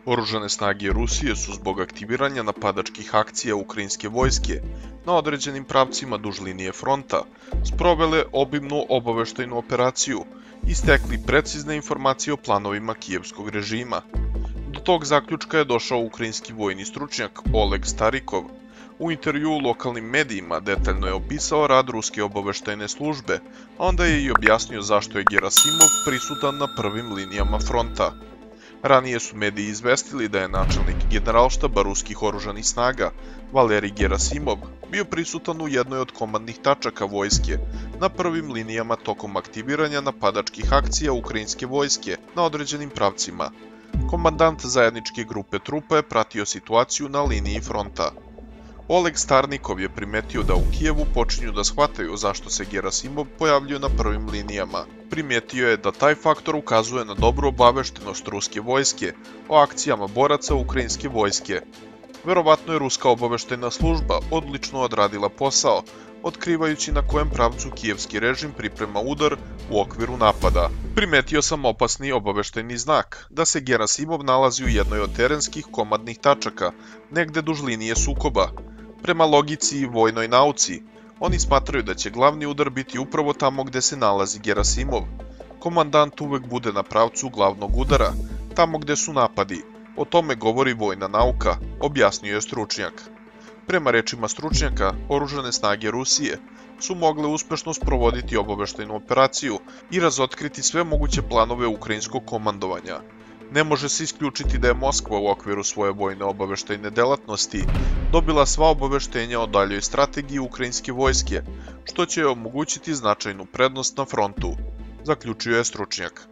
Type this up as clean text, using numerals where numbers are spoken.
Oružane snage Rusije su zbog aktiviranja napadačkih akcija ukrajinske vojske na određenim pravcima duž linije fronta sprovele obimnu obaveštajnu operaciju i stekli precizne informacije o planovima kijevskog režima. Do tog zaključka je došao ukrajinski vojni stručnjak Oleg Starikov. U intervjuu lokalnim medijima detaljno je opisao rad ruske obaveštajne službe, a onda je i objasnio zašto je Gerasimov prisutan na prvim linijama fronta. Ranije su mediji izvestili da je načelnik generalštaba ruskih oružanih snaga Valerij Gerasimov bio prisutan u jednoj od komandnih tačaka vojske na prvim linijama tokom aktiviranja napadačkih akcija ukrajinske vojske na određenim pravcima. Komandant zajedničke grupe trupa je pratio situaciju na liniji fronta. Oleg Starnikov je primetio da u Kijevu počinju da shvataju zašto se Gerasimov pojavljuje na prvim linijama. Primetio je da taj faktor ukazuje na dobru obaveštenost ruske vojske o akcijama boraca ukrajinske vojske. Verovatno je ruska obaveštajna služba odlično odradila posao, otkrivajući na kojem pravcu kijevski režim priprema udar u okviru napada. Primetio sam opasni obaveštajni znak, da se Gerasimov nalazi u jednoj od terenskih komandnih tačaka, negde duž linije sukoba. Prema logici i vojnoj nauci, oni smatraju da će glavni udar biti upravo tamo gde se nalazi Gerasimov. Komandant uvek bude na pravcu glavnog udara, tamo gde su napadi. O tome govori vojna nauka, objasnio je stručnjak. Prema rečima stručnjaka, oružane snage Rusije su mogle uspešno sprovoditi obaveštajnu operaciju i razotkriti sve moguće planove ukrajinskog komandovanja. Ne može se isključiti da je Moskva u okviru svoje vojne obaveštajne delatnosti dobila sva obaveštenja o daljoj strategiji ukrajinske vojske, što će joj omogućiti značajnu prednost na frontu, zaključio je stručnjak.